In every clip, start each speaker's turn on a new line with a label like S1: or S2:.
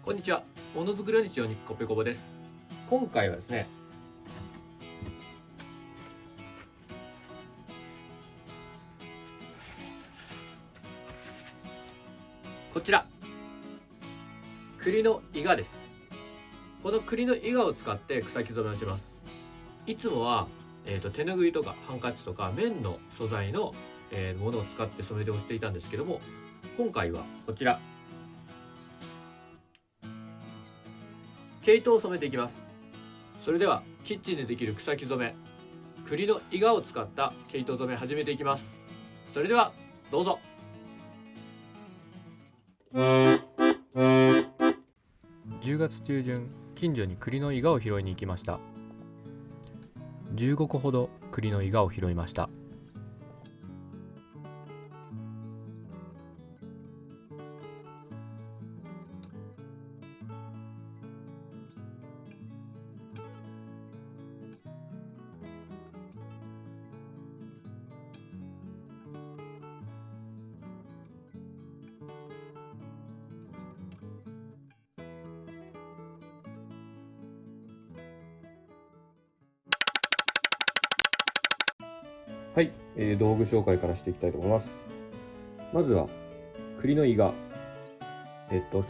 S1: こんにちは。ものづくりの日常にコペコボです。今回はですね、こちら栗の伊賀です。この栗の伊賀を使って草木染めをします。いつもは、手ぬぐいとかハンカチとか綿の素材の、ものを使って染めてをしていたんですけども、今回はこちら毛糸を染めていきます。それではキッチンでできる草木染め、栗の伊賀を使った毛糸染め始めていきます。それではどうぞ。
S2: 10月中旬、近所に栗の伊賀を拾いに行きました。15個ほど栗の伊賀を拾いました。
S3: はい、道具紹介からしていきたいと思います。まずは栗の伊賀、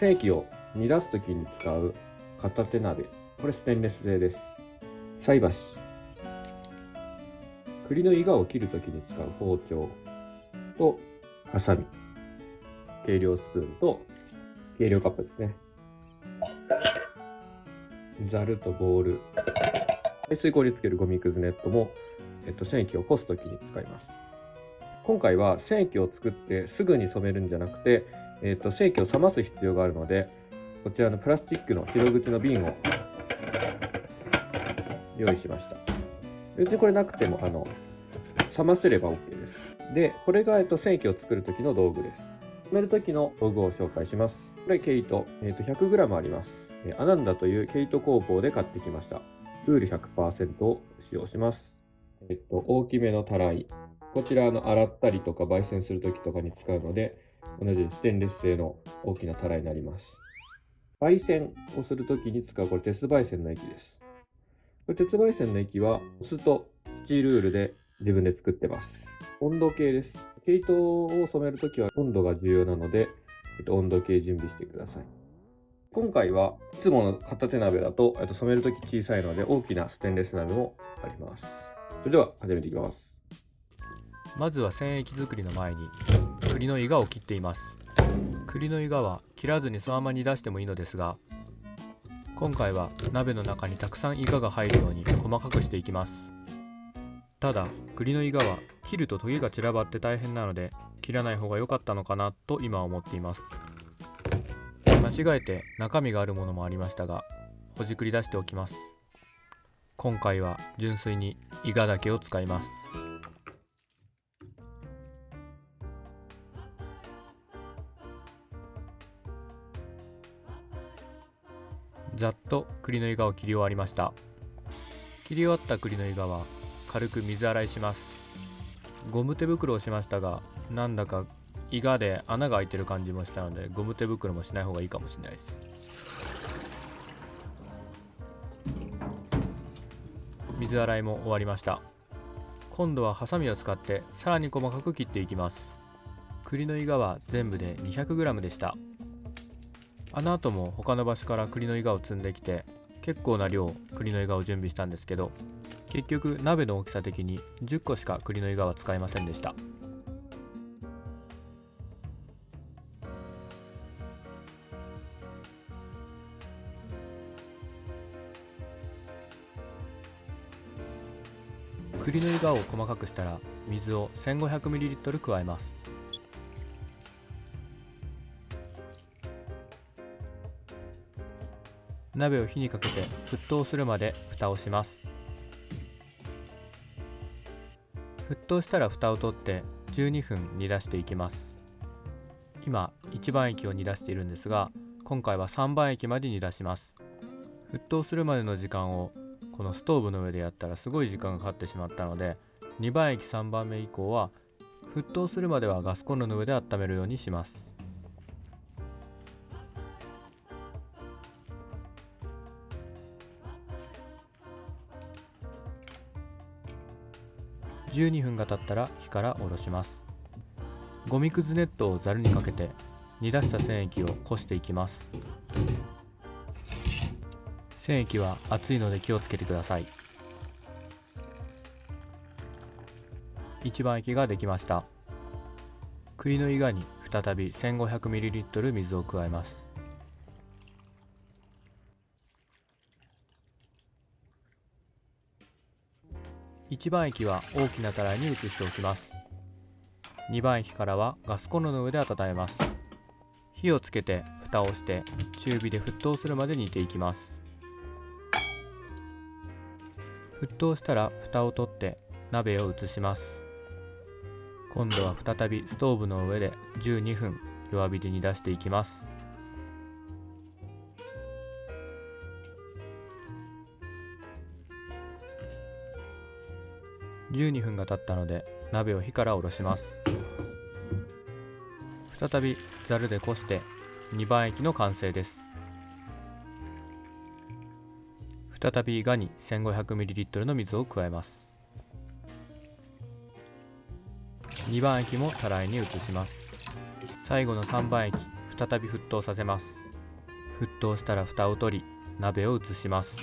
S3: 精液を煮出すときに使う片手鍋、これステンレス製です。菜箸、栗の伊賀を切るときに使う包丁とハサミ、計量スプーンと計量カップですね。ざるとボウル、排水口につけるゴミくずネットも染液をこすときに使います。今回は染液を作ってすぐに染めるんじゃなくて、染液を冷ます必要があるので、こちらのプラスチックの広口の瓶を用意しました。別にこれなくても冷ませれば OK です。で、これが染液を作る時の道具です。染める時の道具を紹介します。これ毛糸、100g あります。アナンダという毛糸工房で買ってきました。ウール 100% を使用します。大きめのたらい。こちら洗ったりとか焙煎するときとかに使うので、同じステンレス製の大きなたらいになります。焙煎をするときに使うこれ鉄焙煎の液です。これ鉄焙煎の液は酢とスチールウールで自分で作ってます。温度計です。毛糸を染めるときは温度が重要なので、温度計準備してください。今回はいつもの片手鍋だと染めるとき小さいので、大きなステンレス鍋もあります。それでは始めていきます。
S2: まずは染液作りの前に栗の伊賀を切っています。栗の伊賀は切らずにそのまま煮出してもいいのですが、今回は鍋の中にたくさん伊賀が入るように細かくしていきます。ただ栗の伊賀は切るとトゲが散らばって大変なので、切らない方が良かったのかなと今は思っています。間違えて中身があるものもありましたが、ほじくり出しておきます。今回は純粋に伊賀だけを使います。ざっと栗の伊賀を切り終わりました。切り終わった栗の伊賀は軽く水洗いします。ゴム手袋をしましたが、なんだか伊賀で穴が開いてる感じもしたので、ゴム手袋もしない方がいいかもしれないです。水洗いも終わりました。今度はハサミを使ってさらに細かく切っていきます。栗の伊賀は全部で 200g でした。あの後も他の場所から栗の伊賀を積んできて、結構な量栗の伊賀を準備したんですけど、結局鍋の大きさ的に10個しか栗の伊賀は使えませんでした。栗の伊賀を細かくしたら水を 1500ml 加えます。鍋を火にかけて沸騰するまで蓋をします。沸騰したら蓋を取って12分煮出していきます。今1番液を煮出しているんですが、今回は3番液まで煮出します。沸騰するまでの時間をこのストーブの上でやったらすごい時間がかかってしまったので、2番液3番目以降は沸騰するまではガスコンロの上で温めるようにします。12分が経ったら火から下ろします。ゴミくずネットをざるにかけて煮出した染液をこしていきます。染液は熱いので気をつけてください。一番液ができました。栗のイガに再び 1500ml 水を加えます。1番液は大きなたらいに移しておきます。2番液からはガスコンロの上で温めます。火をつけて蓋をして中火で沸騰するまで煮ていきます。沸騰したら蓋を取って鍋を移します。今度は再びストーブの上で12分弱火で煮出していきます。12分が経ったので鍋を火から下ろします。再びざるでこして2番液の完成です。再びイガに 1500ml の水を加えます。2番液もたらいに移します。最後の3番液、再び沸騰させます。沸騰したら蓋を取り鍋を移します。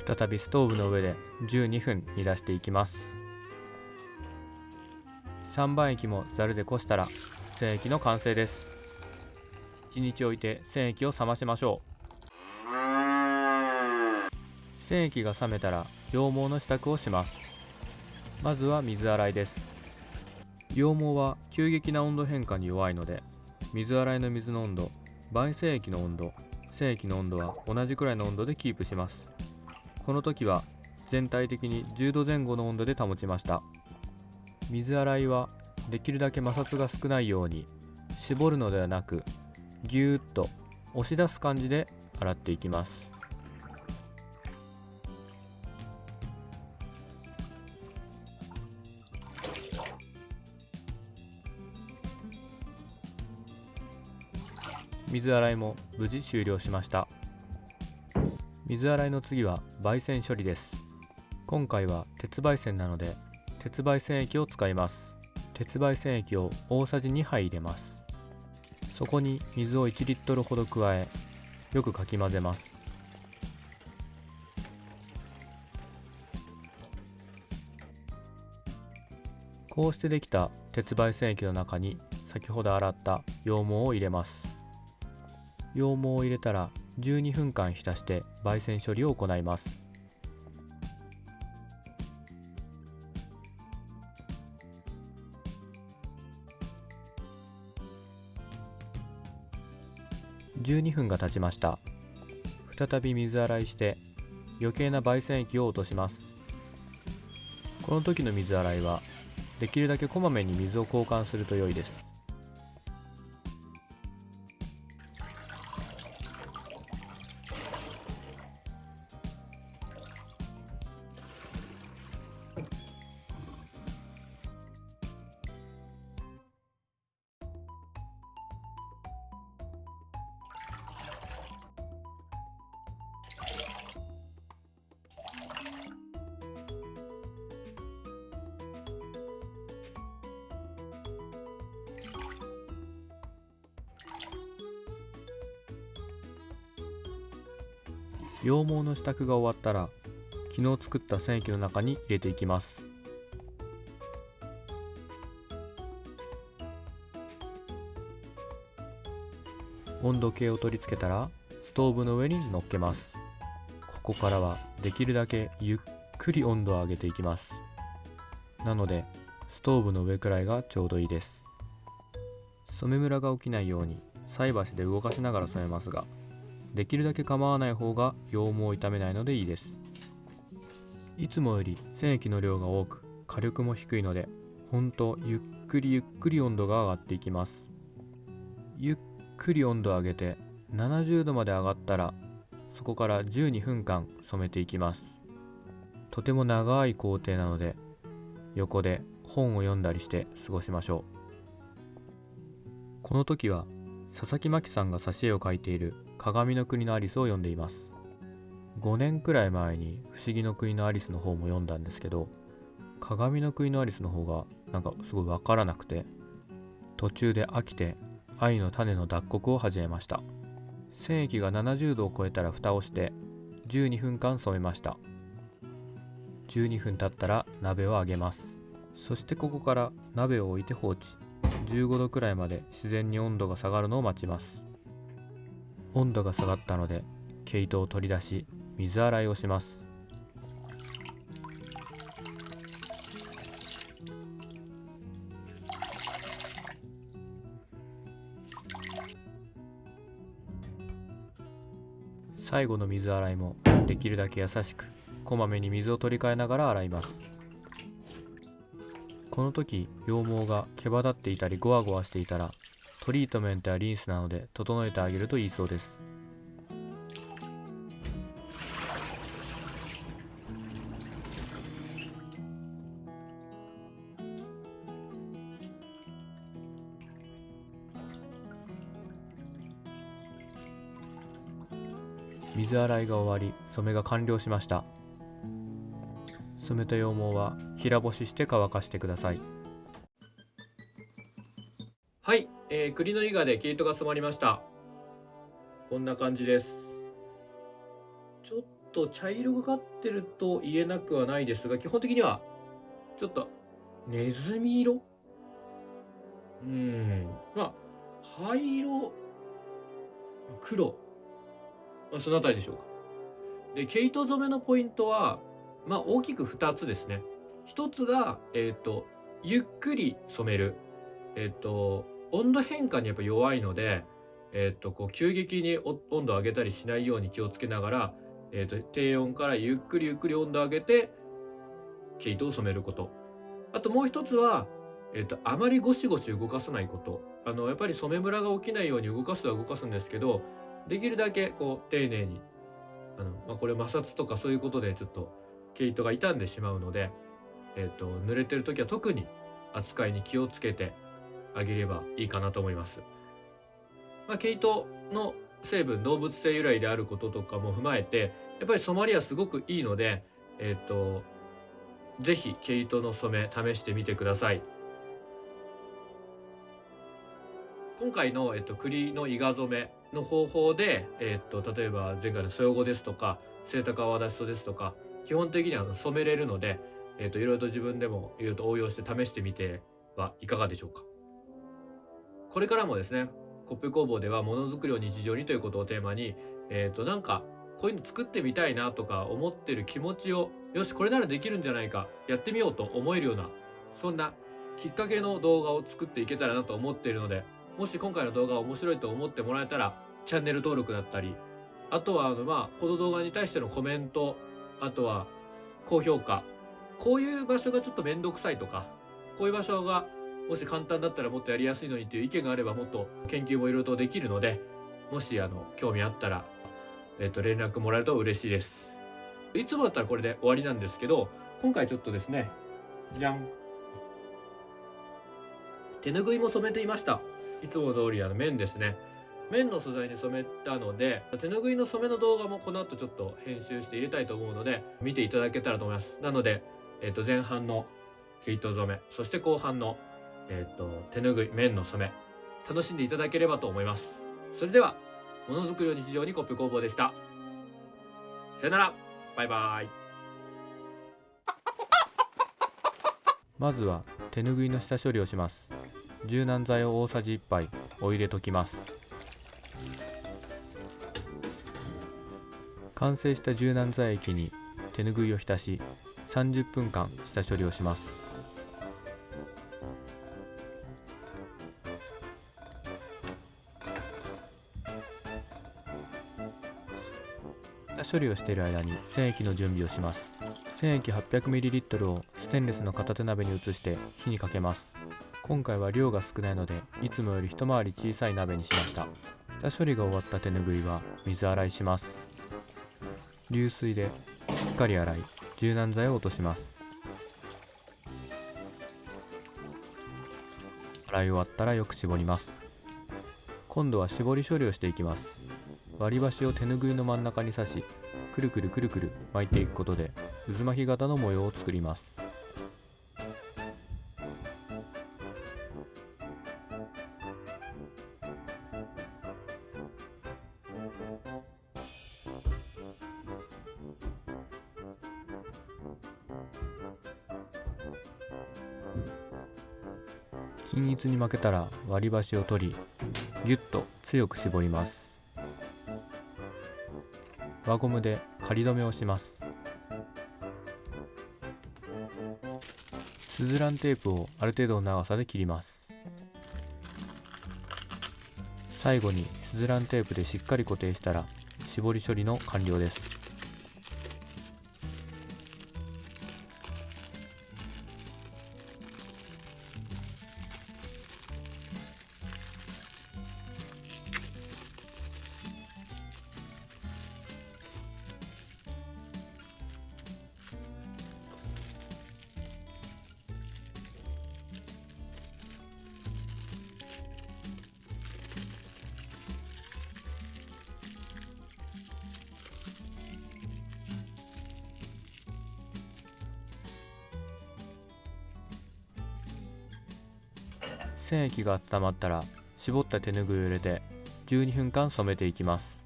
S2: 再びストーブの上で12分煮出していきます。3番液もざるでこしたら染液の完成です。1日置いて染液を冷ましましょう。染液が冷めたら羊毛の支度をします。まずは水洗いです。羊毛は急激な温度変化に弱いので、水洗いの水の温度、媒染液の温度、染液の温度は同じくらいの温度でキープします。この時は全体的に10度前後の温度で保ちました。水洗いはできるだけ摩擦が少ないように絞るのではなく、ぎゅーっと押し出す感じで洗っていきます。水洗いも無事終了しました。水洗いの次は媒染処理です。今回は鉄媒染なので鉄媒染液を使います。鉄媒染液を大さじ2杯入れます。そこに水を1リットルほど加え、よくかき混ぜます。こうしてできた鉄媒染液の中に先ほど洗った羊毛を入れます。羊毛を入れたら12分間浸して焙煎処理を行います。12分が経ちました。再び水洗いして余計な焙煎液を落とします。この時の水洗いはできるだけこまめに水を交換すると良いです。羊毛の支度が終わったら昨日作った染液の中に入れていきます。温度計を取り付けたらストーブの上に乗っけます。ここからはできるだけゆっくり温度を上げていきます。なのでストーブの上くらいがちょうどいいです。染めムラが起きないように菜箸で動かしながら染めますが、できるだけ構わない方が羊毛を傷めないのでいいです。いつもより染液の量が多く火力も低いので、ほんとゆっくりゆっくり温度が上がっていきます。ゆっくり温度を上げて70度まで上がったら、そこから12分間染めていきます。とても長い工程なので横で本を読んだりして過ごしましょう。この時は佐々木真希さんが挿絵を描いている鏡の国のアリスを読んでいます。5年くらい前に不思議の国のアリスの方も読んだんですけど、鏡の国のアリスの方がなんかすごい分からなくて、途中で飽きて愛の種の脱穀を始めました。染液が70度を超えたら蓋をして12分間染めました。12分経ったら鍋を上げます。そしてここから鍋を置いて放置。15度くらいまで自然に温度が下がるのを待ちます。温度が下がったので毛糸を取り出し水洗いをします。最後の水洗いもできるだけ優しくこまめに水を取り替えながら洗います。この時羊毛が毛羽立っていたりゴワゴワしていたらトリートメントやリンスなどで整えてあげるといいそうです。水洗いが終わり染めが完了しました。染めた羊毛は平干しして乾かしてください。
S1: はい、栗の伊賀で毛糸が染まりました。こんな感じです。ちょっと茶色がかってると言えなくはないですが、基本的にはちょっとネズミ色、まあ灰色、黒、そのあたりでしょうか。で、毛糸染めのポイントは大きく2つですね。1つがゆっくり染める。温度変化にやっぱ弱いので、こう急激に温度を上げたりしないように気をつけながら、低温からゆっくり温度を上げて毛糸を染めること。あともう一つは、あまりゴシゴシ動かさないこと。やっぱり染めムラが起きないように動かすは動かすんですけど、できるだけこう丁寧にこれ摩擦とかそういうことでちょっと毛糸が傷んでしまうので、濡れてる時は特に扱いに気をつけてあげればいいかなと思います。毛糸の成分、動物性由来であることとかも踏まえて、やっぱり染まりはすごくいいので、ぜひ毛糸の染め試してみてください。今回の、栗の伊賀染めの方法で、例えば前回のそよごですとかセイタカアワダチソですとか、基本的には染めれるので、いろいろと自分でもいろいろと応用して試してみてはいかがでしょうか。これからもですね、コッペ工房ではものづくりを日常にということをテーマに、なんかこういうの作ってみたいなとか思ってる気持ちを、よしこれならできるんじゃないか、やってみようと思えるような、そんなきっかけの動画を作っていけたらなと思っているので、もし今回の動画が面白いと思ってもらえたらチャンネル登録だったり、あとはこの動画に対してのコメント、あとは高評価、こういう場所がちょっと面倒くさいとか、こういう場所がもし簡単だったらもっとやりやすいのにっていう意見があれば、もっと研究もいろいろとできるので、もし興味あったら、連絡もらえると嬉しいです。いつもだったらこれで終わりなんですけど、今回ちょっとですね、じゃん、手ぬぐいも染めていました。いつも通り綿ですね。綿の素材に染めたので、手ぬぐいの染めの動画もこの後ちょっと編集して入れたいと思うので、見ていただけたらと思います。なので、前半の毛糸染め、そして後半の手ぬぐい綿の染め、楽しんでいただければと思います。それでは、ものづくりを日常にコッペ工房でした。さよなら、バイバイ。
S2: まずは手ぬぐいの下処理をします。柔軟剤を大さじ1杯お湯で溶きます。完成した柔軟剤液に手ぬぐいを浸し30分間下処理をします。下処理をしている間に染液の準備をします。染液 800ml をステンレスの片手鍋に移して火にかけます。今回は量が少ないのでいつもより一回り小さい鍋にしました。下処理が終わった手ぬぐいは水洗いします。流水でしっかり洗い柔軟剤を落とします。洗い終わったらよく絞ります。今度は絞り処理をしていきます。割り箸を手ぬぐいの真ん中に刺し、くるくるくるくる巻いていくことで渦巻き型の模様を作ります。均一に巻けたら割り箸を取り、ぎゅっと強く絞ります。輪ゴムで仮止めをします。スズランテープをある程度の長さで切ります。最後にスズランテープでしっかり固定したら絞り処理の完了です。染液が温まったら絞った手ぬぐいを入れて12分間染めていきます。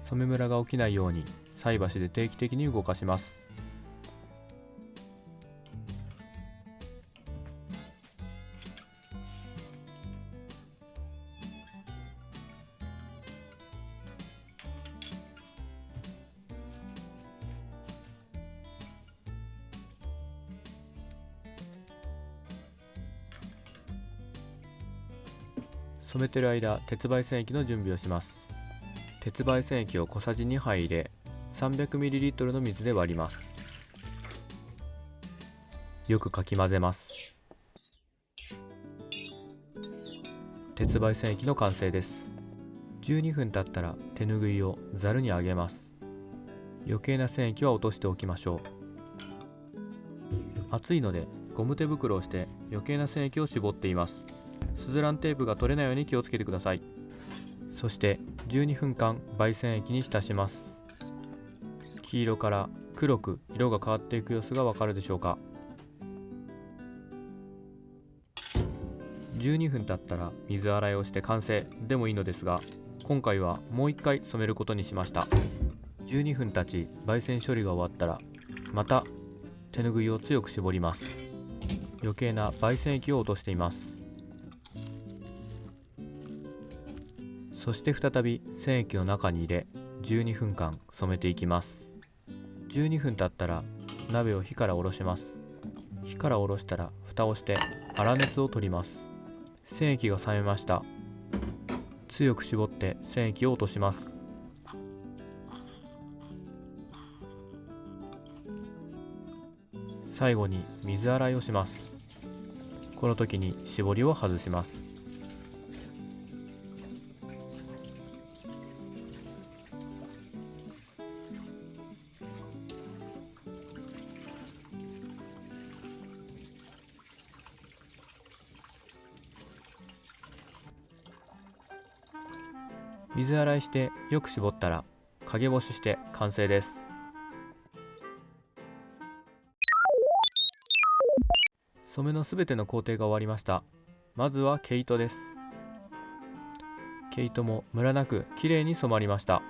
S2: 染めムラが起きないように菜箸で定期的に動かします。染めてる間、鉄媒染液の準備をします。鉄媒染液を小さじ2杯入れ、300ml の水で割ります。よくかき混ぜます。鉄媒染液の完成です。12分経ったら手ぬぐいをざるに上げます。余計な染液は落としておきましょう。熱いのでゴム手袋をして余計な染液を絞っています。スズランテープが取れないように気をつけてください。そして12分間媒染液に浸します。黄色から黒く色が変わっていく様子がわかるでしょうか。12分経ったら水洗いをして完成でもいいのですが、今回はもう一回染めることにしました。12分経ち焙煎処理が終わったらまた手ぬぐいを強く絞ります。余計な焙煎液を落としています。そして再び染液の中に入れ12分間染めていきます。12分経ったら鍋を火から下ろします。火から下ろしたら蓋をして粗熱を取ります。染液が冷めました。強く絞って染液を落とします。最後に水洗いをします。この時に絞りを外します。水洗いしてよく絞ったら陰干しして完成です。染めのすべての工程が終わりました。まずは毛糸です。毛糸もムラなくきれいに染まりました。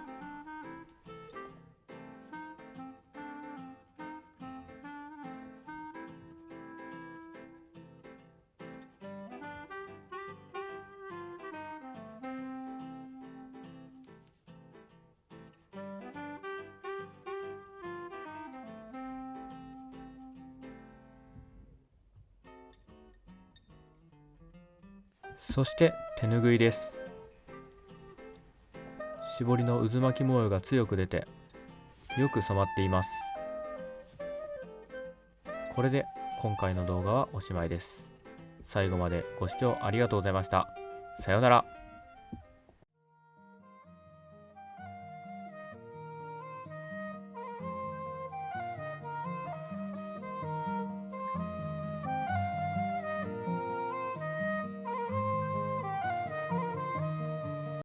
S2: そして手ぬぐいです。絞りの渦巻き模様が強く出てよく染まっています。これで今回の動画はおしまいです。最後までご視聴ありがとうございました。さようなら。